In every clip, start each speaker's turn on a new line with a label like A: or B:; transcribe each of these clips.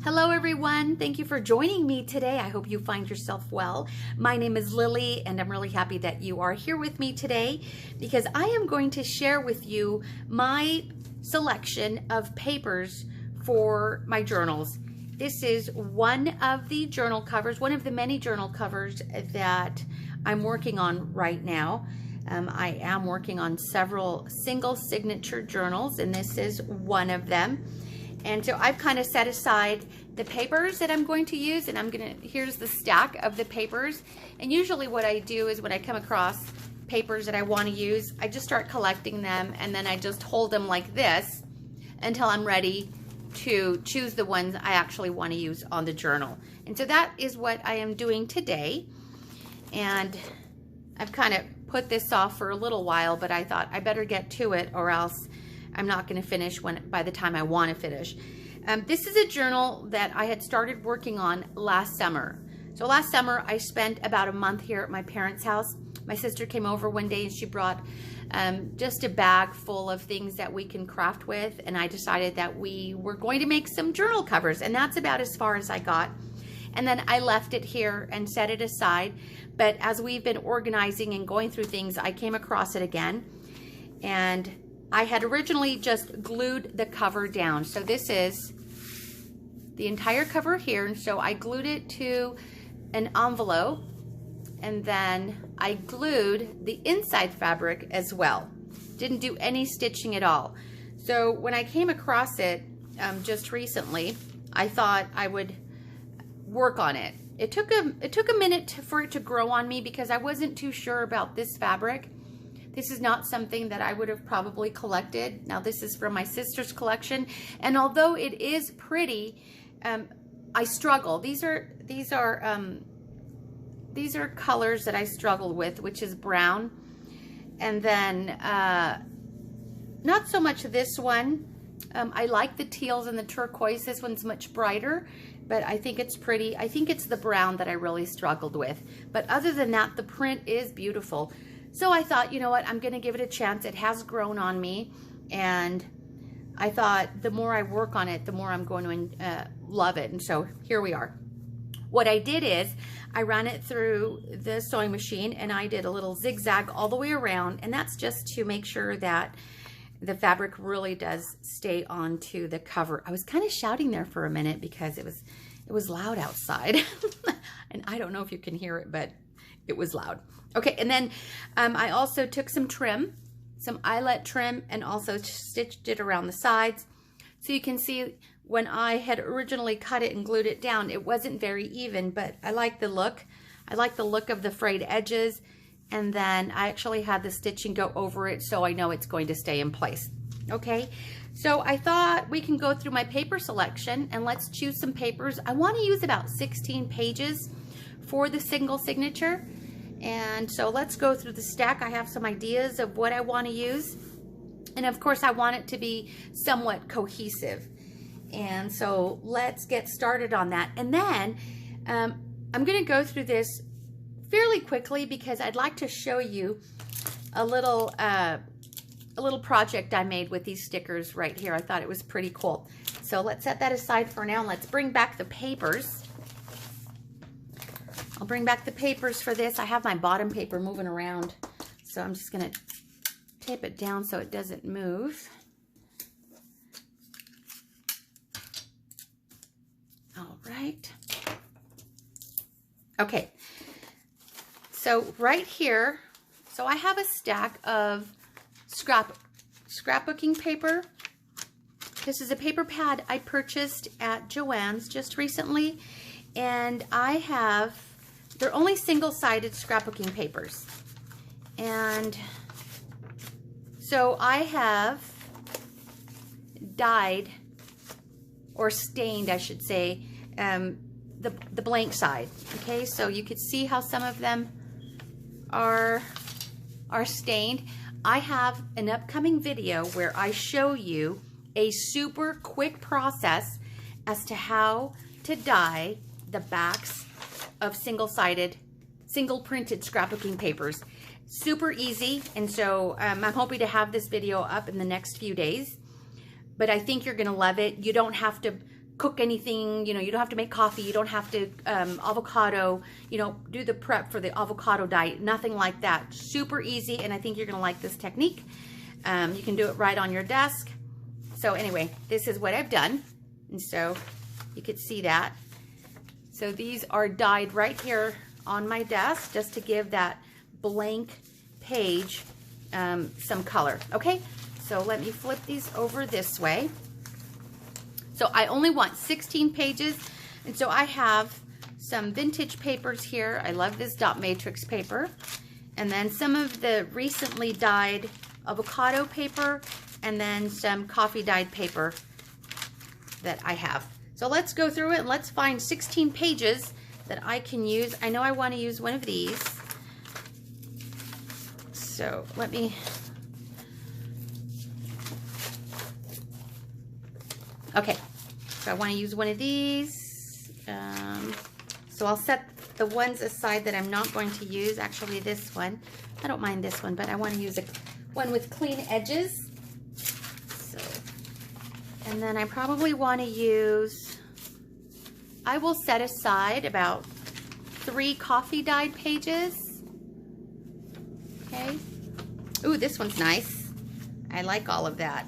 A: Hello everyone, thank you for joining me today. I hope you find yourself well. My name is Lily and I'm really happy that you are here with me today because I am going to share with you my selection of papers for my journals. This is one of the journal covers, one of the many journal covers that I'm working on right now. I am working on several single signature journals and this is one of them. And so I've kind of set aside the papers that I'm going to use, and here's the stack of the papers. And usually what I do is when I come across papers that I want to use, I just start collecting them and then I just hold them like this until I'm ready to choose the ones I actually want to use on the journal. And so that is what I am doing today. And I've kind of put this off for a little while, but I thought I better get to it or else I'm not going to finish by the time I want to finish. This is a journal that I had started working on last summer. So last summer I spent about a month here at my parents' house. My sister came over one day and she brought just a bag full of things that we can craft with, and I decided that we were going to make some journal covers, and that's about as far as I got. And then I left it here and set it aside, but as we've been organizing and going through things, I came across it again, and I had originally just glued the cover down. So this is the entire cover here. And so I glued it to an envelope and then I glued the inside fabric as well. Didn't do any stitching at all. So when I came across it just recently, I thought I would work on it. It took a minute for it to grow on me because I wasn't too sure about this fabric. This is not something that I would have probably collected. Now this is from my sister's collection, and although it is pretty, I struggle. These are colors that I struggle with, which is brown, and then not so much this one. I like the teals and the turquoise. This one's much brighter, but I think it's pretty. I think it's the brown that I really struggled with. But other than that, the print is beautiful. So I thought, you know what, I'm going to give it a chance. It has grown on me, and I thought the more I work on it, the more I'm going to love it. And so here we are. What I did is I ran it through the sewing machine and I did a little zigzag all the way around, and that's just to make sure that the fabric really does stay onto the cover. I was kind of shouting there for a minute because it was loud outside. And I don't know if you can hear it, but it was loud. Okay, and then I also took some trim, some eyelet trim, and also stitched it around the sides. So you can see when I had originally cut it and glued it down, it wasn't very even, but I like the look. I like the look of the frayed edges, and then I actually had the stitching go over it so I know it's going to stay in place. Okay, so I thought we can go through my paper selection and let's choose some papers. I want to use about 16 pages for the single signature. And so let's go through the stack. I have some ideas of what I want to use. And of course, I want it to be somewhat cohesive. And so let's get started on that. And then I'm going to go through this fairly quickly because I'd like to show you a little project I made with these stickers right here. I thought it was pretty cool. So let's set that aside for now. Let's bring back the papers. I'll bring back the papers for this. I have my bottom paper moving around, so I'm just going to tape it down so it doesn't move. All right. Okay. So right here, so I have a stack of scrapbooking paper. This is a paper pad I purchased at Joann's just recently, and they're only single-sided scrapbooking papers. And so I have dyed, or stained, I should say, the blank side. Okay, so you could see how some of them are stained. I have an upcoming video where I show you a super quick process as to how to dye the backs of single-sided, single-printed scrapbooking papers. Super easy, and so I'm hoping to have this video up in the next few days, but I think you're going to love it. You don't have to cook anything, you know, you don't have to make coffee, you don't have to avocado, you know, do the prep for the avocado diet, nothing like that. Super easy, and I think you're gonna like this technique. You can do it right on your desk. So anyway, this is what I've done, and so you could see that. So these are dyed right here on my desk just to give that blank page some color. Okay, so let me flip these over this way. So I only want 16 pages, and so I have some vintage papers here. I love this dot matrix paper, and then some of the recently dyed avocado paper, and then some coffee dyed paper that I have. So let's go through it and let's find 16 pages that I can use. I know I want to use one of these. So let me, okay, so I want to use one of these. So I'll set the ones aside that I'm not going to use. Actually, this one, I don't mind this one, but I want to use one with clean edges. So, and then I probably want to use, I will set aside about 3 coffee dyed pages. Okay. Ooh, this one's nice. I like all of that.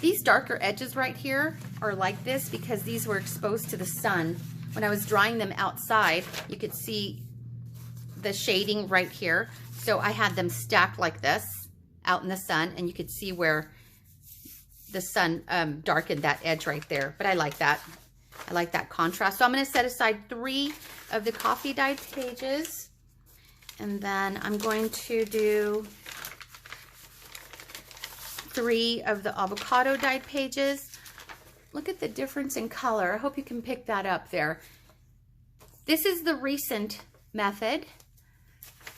A: These darker edges right here are like this because these were exposed to the sun. When I was drying them outside, you could see the shading right here. So I had them stacked like this out in the sun, and you could see where the sun darkened that edge right there. But I like that. I like that contrast. So I'm going to set aside 3 of the coffee dyed pages, and then I'm going to do 3 of the avocado dyed pages. Look at the difference in color. I hope you can pick that up there. This is the recent method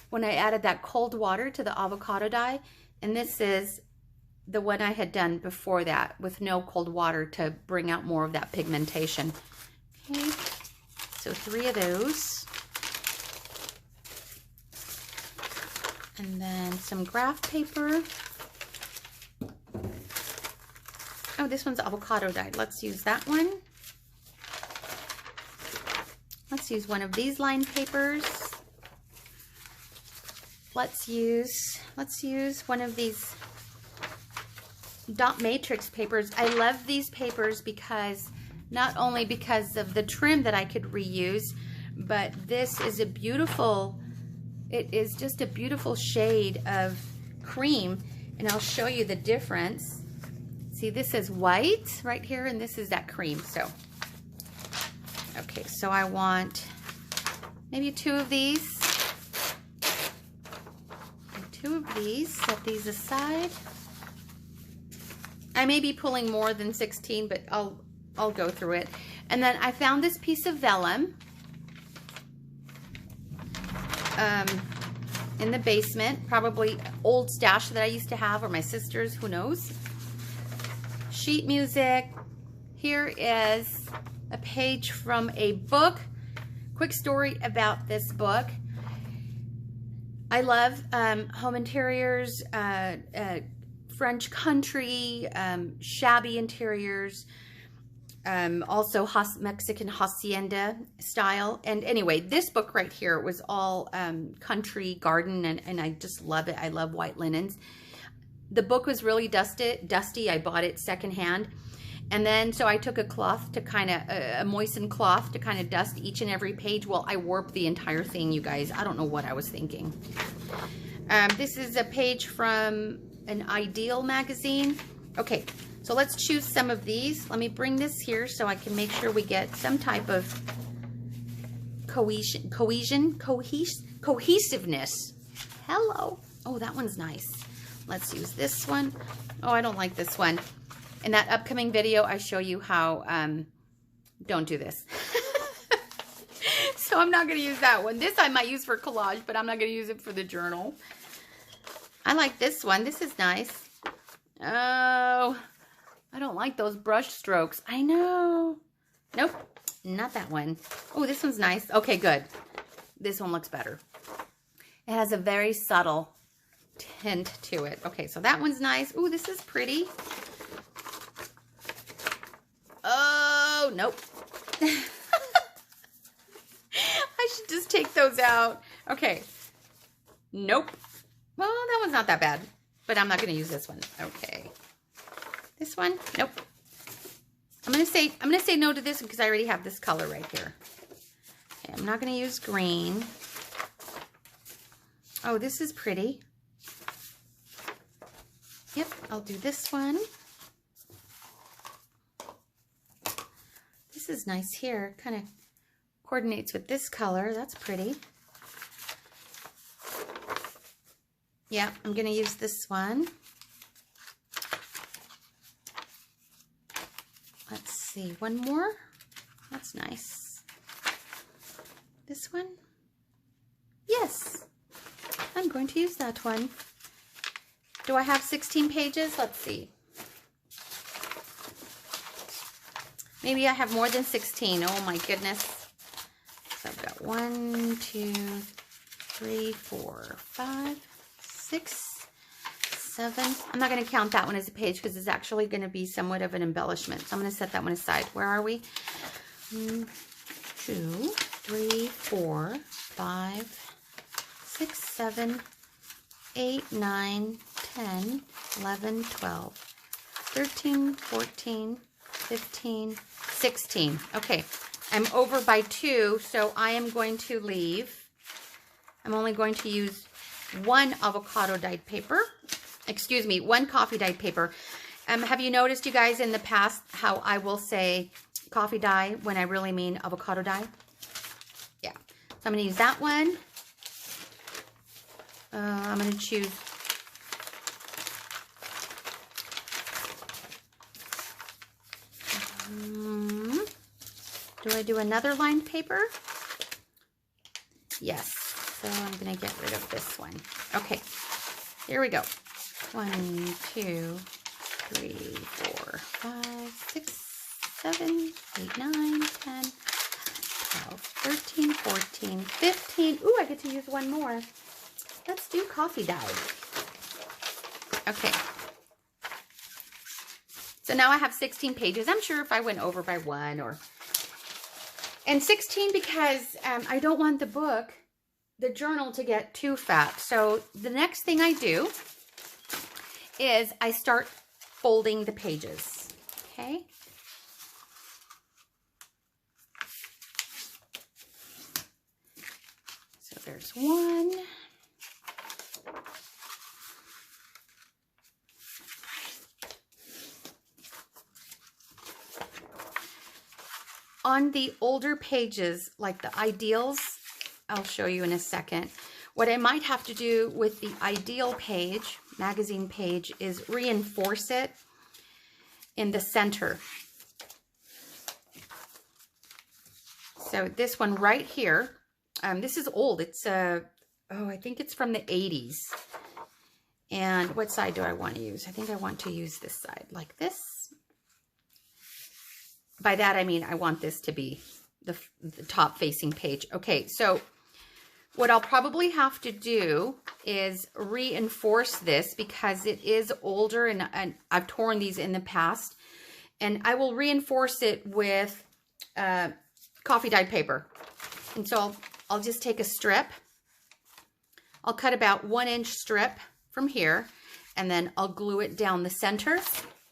A: when I added that cold water to the avocado dye, and this is the one I had done before that with no cold water to bring out more of that pigmentation. Okay, so 3 of those. And then some graph paper. Oh, this one's avocado dyed. Let's use that one. Let's use one of these lined papers. Let's use one of these dot matrix papers. I love these papers because not only because of the trim that I could reuse, but this is a beautiful, it is just a beautiful shade of cream, and I'll show you the difference. See, this is white right here, and this is that cream. So, okay, so I want maybe 2 of these. And 2 of these, set these aside. I may be pulling more than 16, but I'll go through it. And then I found this piece of vellum in the basement, probably old stash that I used to have, or my sister's, who knows. Sheet music. Here is a page from a book. Quick story about this book. I love home interiors, French country, shabby interiors, also Mexican hacienda style. And anyway, this book right here was all country garden, and I just love it. I love white linens. The book was really dusty. I bought it secondhand. And then, so I took a cloth to kind of, a moistened cloth to kind of dust each and every page. Well, I warped the entire thing, you guys. I don't know what I was thinking. This is a page from an Ideal magazine. Okay, so let's choose some of these. Let me bring this here so I can make sure we get some type of cohesiveness. Hello. Oh, that one's nice. Let's use this one. Oh, I don't like this one. In that upcoming video, I show you how, don't do this. So I'm not going to use that one. This I might use for collage, but I'm not going to use it for the journal. I like this one. This is nice. Oh, I don't like those brush strokes. I know. Nope, not that one. Oh, this one's nice. Okay, good. This one looks better. It has a very subtle tint to it. Okay, so that one's nice. Ooh, this is pretty. Oh, nope. I should just take those out. Okay. Nope. Well, that one's not that bad, but I'm not going to use this one. Okay. This one? Nope. I'm going to say no to this one because I already have this color right here. Okay, I'm not going to use green. Oh, this is pretty. Yep, I'll do this one. This is nice here. Kind of coordinates with this color. That's pretty. Yeah, I'm going to use this one. Let's see, one more. That's nice. This one? Yes, I'm going to use that one. Do I have 16 pages? Let's see. Maybe I have more than 16. Oh my goodness. So I've got 1, 2, 3, 4, 5, 6, 7. I'm not going to count that one as a page because it's actually going to be somewhat of an embellishment. So I'm going to set that one aside. Where are we? 1, 2, 3, 4, 5, 6, 7, 8, 9, 10, 11, 12, 13, 14, 15, 16. Okay, I'm over by 2, so I am going to leave. I'm only going to use 1 avocado dyed paper. Excuse me, 1 coffee dyed paper. Have you noticed, you guys, in the past how I will say coffee dye when I really mean avocado dye? Yeah. So I'm going to use that one. I'm going to choose do I do another lined paper? Yes. So I'm going to get rid of this one. Okay. Here we go. 1, 2, 3, 4, 5, 6, 7, 8, 9, 10, 12, 13, 14, 15. Ooh, I get to use one more. Let's do coffee dye. Okay. So now I have 16 pages. I'm sure if I went over by 1 or... And 16 because I don't want the book, the journal, to get too fat. So the next thing I do is I start folding the pages. Okay. So there's 1. On the older pages, like the ideals, I'll show you in a second. What I might have to do with the ideal page, magazine page, is reinforce it in the center. So this one right here, this is old. It's, oh, I think it's from the 80s. And what side do I want to use? I think I want to use this side, like this. By that, I mean, I want this to be the top facing page. Okay, so what I'll probably have to do is reinforce this because it is older and I've torn these in the past. And I will reinforce it with coffee dyed paper. And so I'll just take a strip. I'll cut about 1-inch strip from here, and then I'll glue it down the center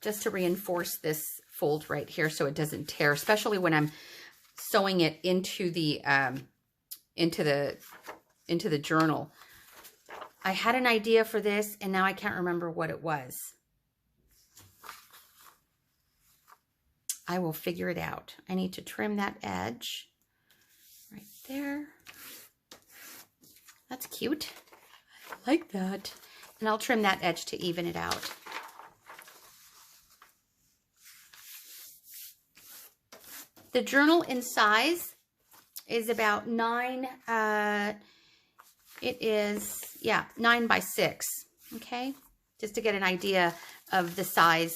A: just to reinforce this fold right here so it doesn't tear, especially when I'm sewing it into the journal. I had an idea for this and now I can't remember what it was. I will figure it out. I need to trim that edge right there. That's cute. I like that. And I'll trim that edge to even it out. The journal in size is about 9, it is, yeah, 9 by 6, okay? Just to get an idea of the size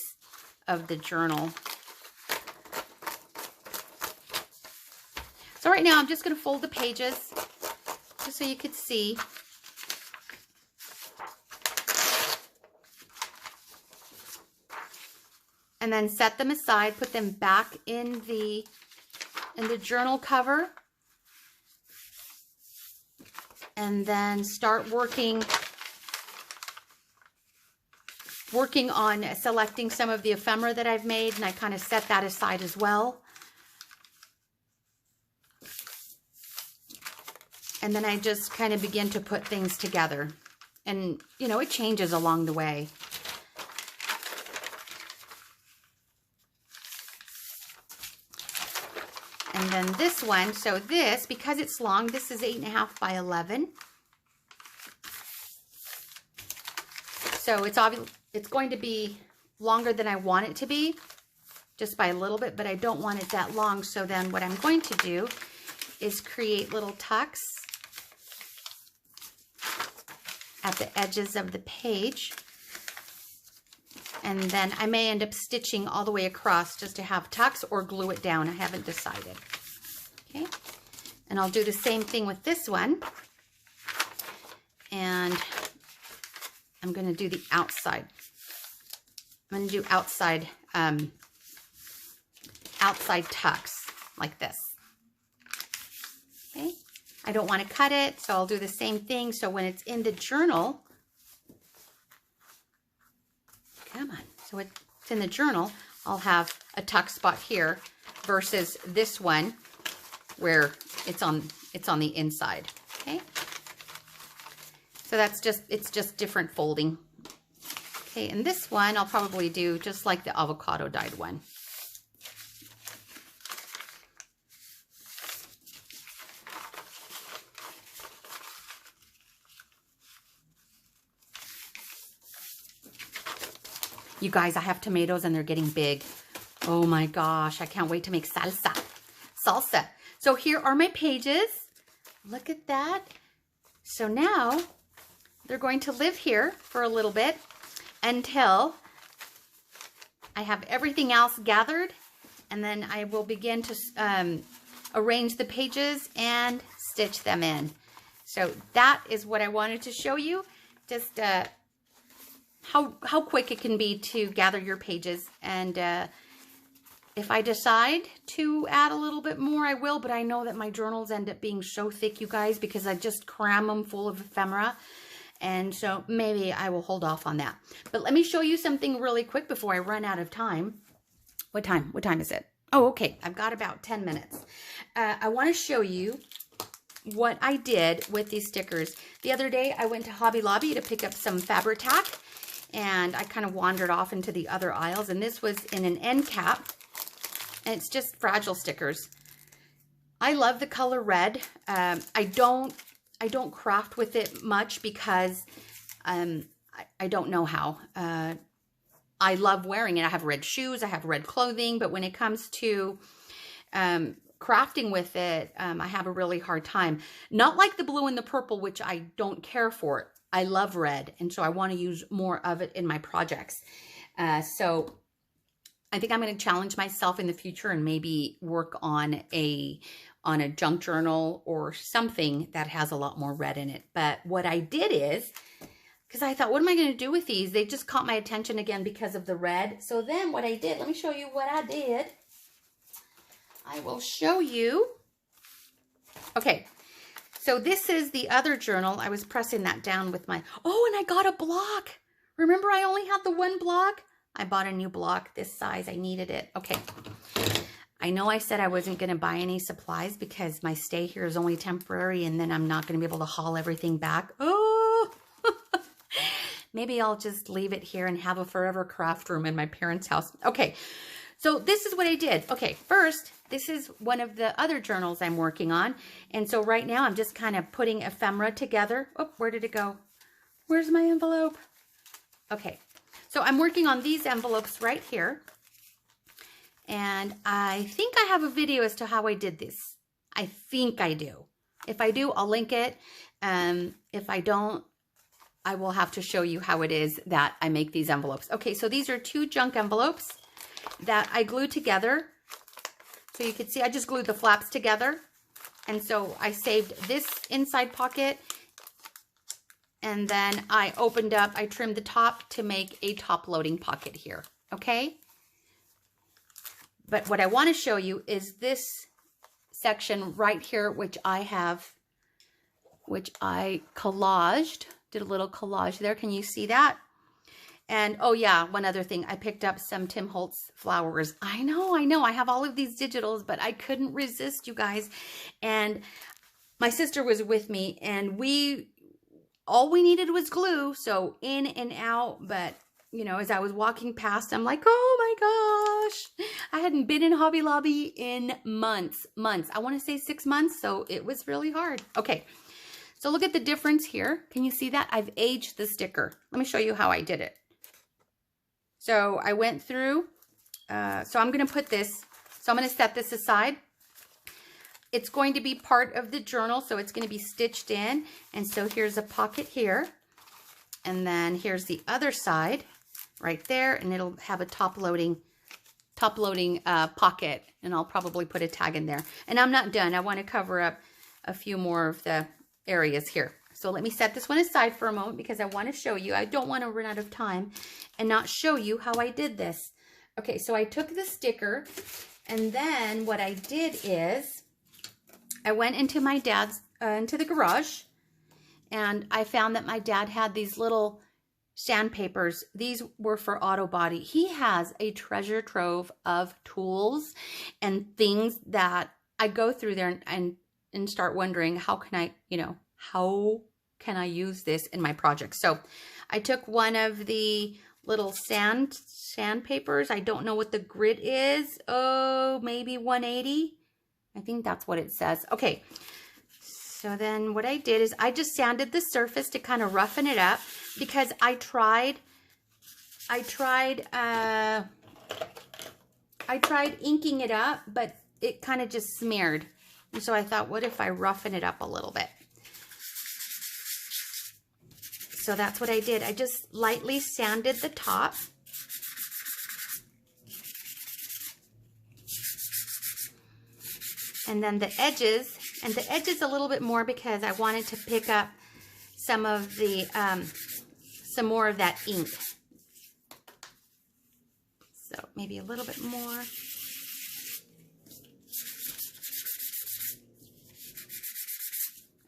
A: of the journal. So right now I'm just going to fold the pages just so you could see. and then set them aside, put them back in the journal cover, and then start working on selecting some of the ephemera that I've made, and I kind of set that aside as well. And then I just kind of begin to put things together. And, you know, it changes along the way. And then this one, so this, because it's long, this is 8.5 by 11. So it's going to be longer than I want it to be, just by a little bit, but I don't want it that long. So then what I'm going to do is create little tucks at the edges of the page. And then I may end up stitching all the way across just to have tucks, or glue it down. I haven't decided. Okay. And I'll do the same thing with this one. And I'm going to do the outside. I'm going to do outside tucks like this. Okay. I don't want to cut it, so I'll do the same thing. So when it's in the journal, come on. So it's in the journal, I'll have a tuck spot here versus this one where it's on the inside. Okay. So it's just different folding. Okay, and this one I'll probably do just like the avocado dyed one. You guys, I have tomatoes and they're getting big. Oh my gosh, I can't wait to make salsa. So here are my pages. Look at that. So now they're going to live here for a little bit until I have everything else gathered, and then I will begin to arrange the pages and stitch them in. So that is what I wanted to show you. Just how quick it can be to gather your pages. And if I decide to add a little bit more, I will, but I know that my journals end up being so thick, you guys, because I just cram them full of ephemera. And so maybe I will hold off on that. But let me show you something really quick before I run out of time. What time is it? Oh, okay. I've got about 10 minutes. I want to show you what I did with these stickers. The other day, I went to Hobby Lobby to pick up some Fabri-Tac, and I kind of wandered off into the other aisles, and this was in an end cap, and it's just fragile stickers. I love the color red. I don't craft with it much because I don't know how. I love wearing it. I have red shoes, I have red clothing, but when it comes to crafting with it, I have a really hard time. Not like the blue and the purple, which I don't care for. I love red, and so I want to use more of it in my projects. So I think I'm going to challenge myself in the future and maybe work on a junk journal or something that has a lot more red in it. But what I did is, because I thought, what am I going to do with these? They just caught my attention again because of the red. So then what I did, let me show you what I did. I will show you. Okay. So this is the other journal. I was pressing that down with my, oh, and I got a block. Remember I only had the one block? I bought a new block this size. I needed it. Okay. I know I said I wasn't going to buy any supplies because my stay here is only temporary, and then I'm not going to be able to haul everything back. Oh, maybe I'll just leave it here and have a forever craft room in my parents' house. Okay. So this is what I did. Okay. First, this is one of the other journals I'm working on. And so right now I'm just kind of putting ephemera together. Oh, where did it go? Where's my envelope? Okay. So I'm working on these envelopes right here. And I think I have a video as to how I did this. I think I do. If I do, I'll link it. If I don't, I will have to show you how it is that I make these envelopes. Okay, so these are 2 junk envelopes that I glued together. So you can see I just glued the flaps together. And so I saved this inside pocket. And then I opened up, I trimmed the top to make a top loading pocket here. Okay? But what I want to show you is this section right here, which I collaged, did a little collage there. Can you see that? And oh yeah, one other thing, I picked up some Tim Holtz flowers. I know, I have all of these digitals, but I couldn't resist, you guys. And my sister was with me, and all we needed was glue, so in and out. But you know, as I was walking past, I'm like, oh my gosh, I hadn't been in Hobby Lobby in months. I want to say 6 months, so it was really hard. Okay, so look at the difference here. Can you see that? I've aged the sticker. Let me show you how I did it. So I went through, so I'm going to put this, so I'm going to set this aside. It's going to be part of the journal, so it's going to be stitched in. And so here's a pocket here. And then here's the other side right there, and it'll have a top loading pocket, and I'll probably put a tag in there. And I'm not done. I want to cover up a few more of the areas here. So let me set this one aside for a moment because I want to show you. I don't want to run out of time and not show you how I did this. Okay, so I took the sticker, and then what I did is I went into my dad's, into the garage, and I found that my dad had these little sandpapers. These were for auto body. He has a treasure trove of tools and things that I go through there and start wondering, how can I, how can I use this in my project? So I took one of the little sandpapers. I don't know what the grit is. Oh, maybe 180. I think that's what it says. Okay. So then what I did is I just sanded the surface to kind of roughen it up, because I tried inking it up, but it kind of just smeared. And so I thought, what if I roughen it up a little bit? So that's what I did. I just lightly sanded the top. And then the edges, and the edges a little bit more because I wanted to pick up some of the, some more of that ink. So maybe a little bit more.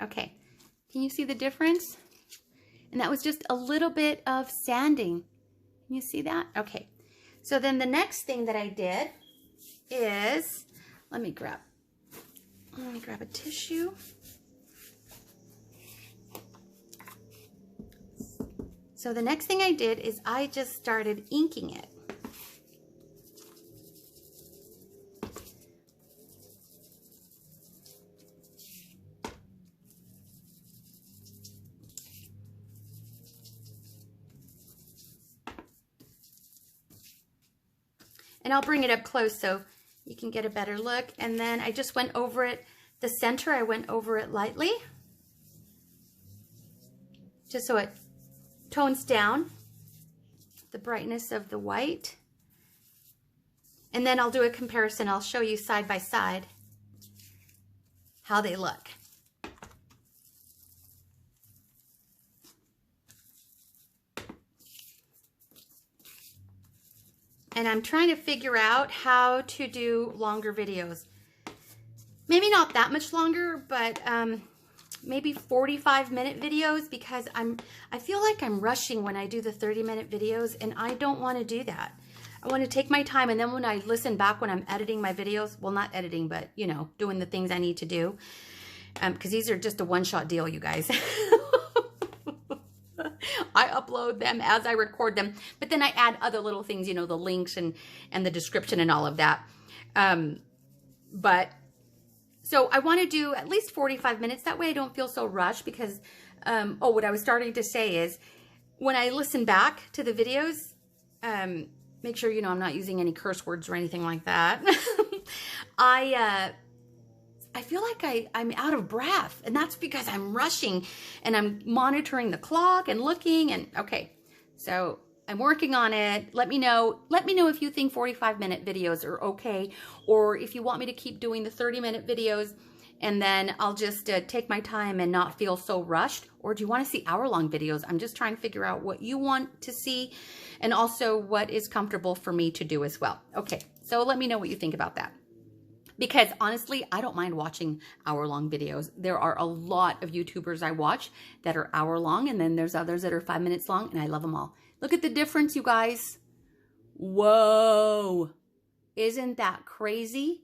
A: Okay, can you see the difference? And that was just a little bit of sanding. Can you see that? Okay, so then the next thing that I did is, let me grab a tissue. So the next thing I did is I just started inking it. And I'll bring it up close so you can get a better look. And then I just went over it, the center, I went over it lightly, just so it tones down the brightness of the white. And then I'll do a comparison. I'll show you side by side how they look. And I'm trying to figure out how to do longer videos. Maybe not that much longer, but maybe 45-minute videos, because I feel like I'm rushing when I do the 30-minute videos, and I don't want to do that. I want to take my time, and then when I listen back when I'm editing my videos, well, not editing, but, doing the things I need to do, because these are just a one-shot deal, you guys. I upload them as I record them, but then I add other little things, the links and the description and all of that. So I want to do at least 45 minutes. That way I don't feel so rushed, because, what I was starting to say is, when I listen back to the videos, make sure, I'm not using any curse words or anything like that. I feel like I'm out of breath, and that's because I'm rushing and I'm monitoring the clock and looking, and okay, so I'm working on it. Let me know if you think 45-minute videos are okay, or if you want me to keep doing the 30-minute videos, and then I'll just take my time and not feel so rushed. Or do you want to see hour-long videos? I'm just trying to figure out what you want to see, and also what is comfortable for me to do as well. Okay, So let me know what you think about that. Because honestly, I don't mind watching hour-long videos. There are a lot of YouTubers I watch that are hour-long, and then there's others that are 5 minutes long, and I love them all. Look at the difference, you guys. Whoa. Isn't that crazy?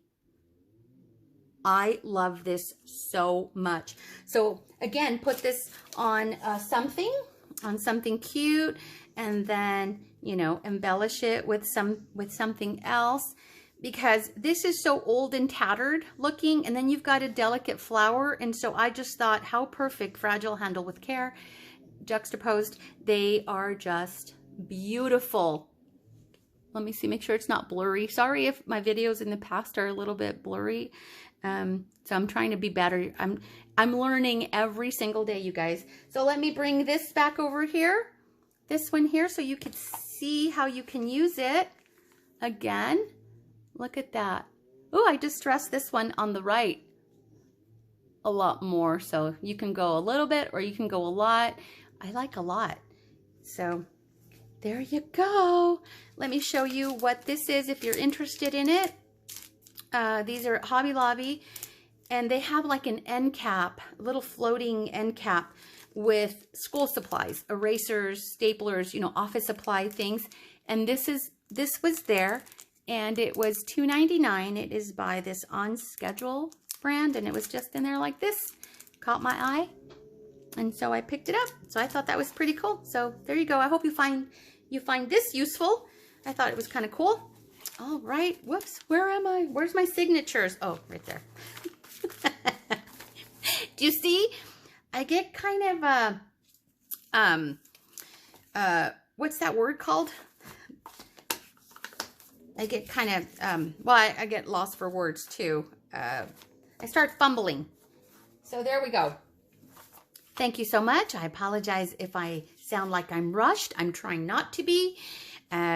A: I love this so much. So again, put this on something cute, and then, you know, embellish it with something else, because this is so old and tattered looking, and then you've got a delicate flower. And so I just thought, how perfect. Fragile, handle with care, juxtaposed. They are just beautiful. Let me see, make sure it's not blurry. Sorry if my videos in the past are a little bit blurry. So I'm trying to be better. I'm learning every single day, you guys. So let me bring this back over here, this one here, so you can see how you can use it. Again, look at that. Oh, I just stressed this one on the right a lot more. So you can go a little bit or you can go a lot. I like a lot. So there you go. Let me show you what this is if you're interested in it. These are Hobby Lobby, and they have like an end cap, a little floating end cap with school supplies, erasers, staplers, you know, office supply things. And this was there, and it was $2.99. It is by this On Schedule brand, and it was just in there like this. Caught my eye, and so I picked it up. So I thought that was pretty cool. So there you go. I hope you find this useful. I thought it was kind of cool. All right. Whoops. Where am I? Where's my signatures? Oh, right there. Do you see? I get kind of, what's that word called? I get kind of, well, I get lost for words too. I start fumbling. So there we go. Thank you so much. I apologize if I sound like I'm rushed. I'm trying not to be.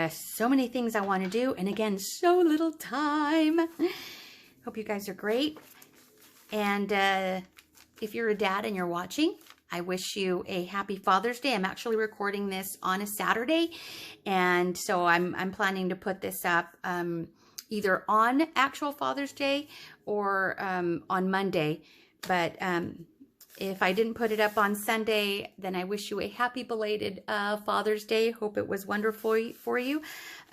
A: So many things I want to do, and again, so little time. Hope you guys are great. And if you're a dad and you're watching, I wish you a happy Father's Day. I'm actually recording this on a Saturday, and so I'm planning to put this up either on actual Father's Day or on Monday. But if I didn't put it up on Sunday, then I wish you a happy belated Father's Day. Hope it was wonderful for you.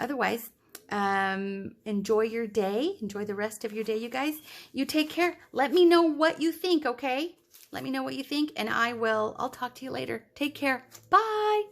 A: Otherwise, enjoy your day. Enjoy the rest of your day, you guys. You take care. Let me know what you think, okay? Let me know what you think, and I'll talk to you later. Take care. Bye.